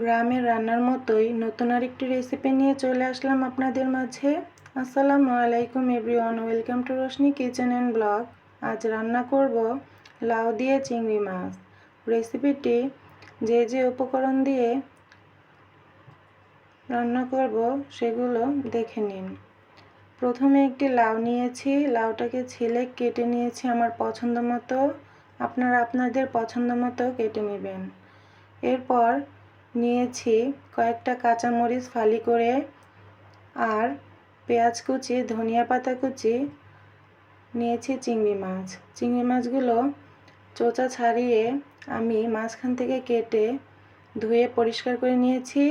গ্রামের রান্নার মতোই নতুন আরেকটি রেসিপি নিয়ে চলে আসলাম আপনাদের মাঝে। আসসালামু আলাইকুম everyone, welcome to Roshni kitchen and blog. আজ রান্না করব লাউ দিয়ে চিংড়ি মাছ। রেসিপিটি যে যে উপকরণ দিয়ে রান্না করব সেগুলো দেখে নিন। প্রথমে একটি লাউ নিয়েছি, লাউটাকে ছিলে কেটে নিয়েছি আমার পছন্দ মতো। আপনারা আপনাদের পছন্দ মতো কেটে নেবেন। এরপর নিয়েছি কয়েকটা কাঁচামরিচ ফালি করে, আর পেঁয়াজ কুচি, ধনিয়া পাতা কুচি, নিয়েছি চিংড়ি মাছ। চিংড়ি মাছগুলো চোচা ছাড়িয়ে আমি মাঝখান থেকে কেটে ধুয়ে পরিষ্কার করে নিয়েছি।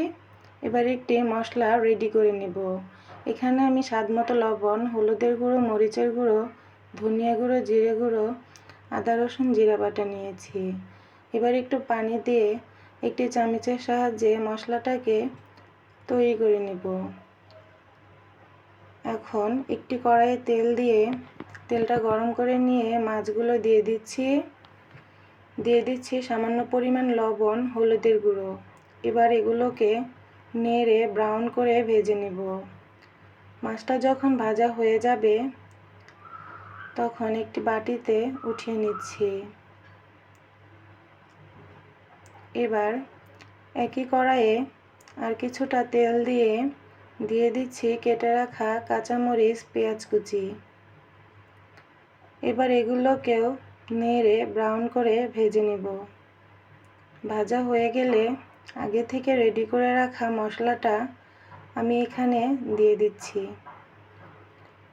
এবার একটি মশলা রেডি করে নেব। এখানে আমি স্বাদমতো লবণ, হলুদের গুঁড়ো, মরিচের গুঁড়ো, ধনিয়া গুঁড়ো, জিরে গুঁড়ো, আদা রসুন জিরা বাটা নিয়েছি। এবার একটু পানি দিয়ে একটি চামচের সাহায্যে মশলাটাকে তৈরি করে নেব। এখন একটি কড়াইয়ে তেল দিয়ে তেলটা গরম করে নিয়ে মাছগুলো দিয়ে দিচ্ছি সামান্য পরিমাণ লবণ, হলুদের গুঁড়ো। এবার এগুলোকে নেড়ে ব্রাউন করে ভেজে নেব। মাছটা যখন ভাজা হয়ে যাবে তখন একটি বাটিতে উঠিয়ে নিচ্ছি। এবার একই কড়াইয়ে আর কিছুটা তেল দিয়ে দিচ্ছি কেটে রাখা কাঁচামরিচ, পেঁয়াজ কুচি। এবার এগুলোকেও নেড়ে ব্রাউন করে ভেজে নেব। ভাজা হয়ে গেলে আগে থেকে রেডি করে রাখা মশলাটা আমি এখানে দিয়ে দিচ্ছি।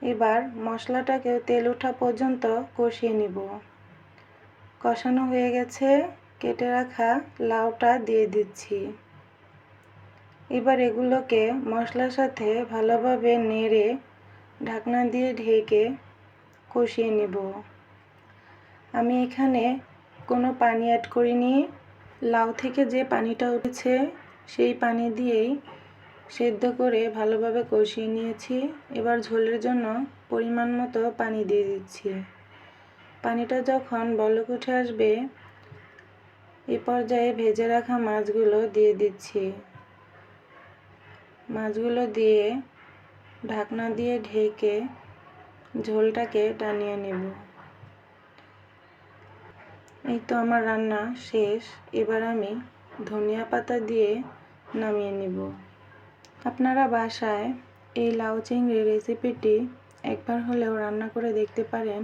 এবার মশলাটাকেও তেল ওঠা পর্যন্ত কষিয়ে নেব। কষানো হয়ে গেছে, কেটে রাখা লাউটা দিয়ে দিচ্ছি। এবার এগুলোকে মশলার সাথে ভালোভাবে নেড়ে ঢাকনা দিয়ে ঢেকে কষিয়ে নেব। আমি এখানে কোনো পানি অ্যাড করিনি। লাউ থেকে যে পানিটা উঠেছে সেই পানি দিয়েই সেদ্ধ করে ভালোভাবে কষিয়ে নিয়েছি। এবার ঝোলের জন্য পরিমাণ মতো পানি দিয়ে দিচ্ছি। পানিটা যখন বলক উঠে আসবে এ পর্যায়ে ভেজে রাখা মাছগুলো দিয়ে দিচ্ছি। মাছগুলো দিয়ে ঢাকনা দিয়ে ঢেকে ঝোলটাকে টানিয়ে নেব। এই তো আমার রান্না শেষ। এবার আমি ধনিয়া পাতা দিয়ে নামিয়ে নেব। আপনারা বাসায় এই লাউ চিংড়ি রেসিপিটি একবার হলেও রান্না করে দেখতে পারেন।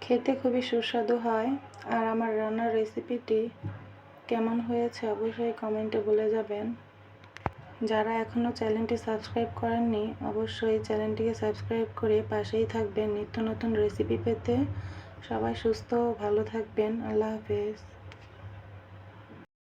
খেতে খুবই সুস্বাদু হয়। আর আমার রান্নার রেসিপিটি কেমন হয়েছে অবশ্যই কমেন্টে বলে যাবেন। যারা এখনও চ্যানেলটি সাবস্ক্রাইব করেননি অবশ্যই চ্যানেলটিকে সাবস্ক্রাইব করে পাশেই থাকবেন নিত্য নতুন রেসিপি পেতে। সবাই সুস্থ ও ভালো থাকবেন। আল্লাহ হাফেজ।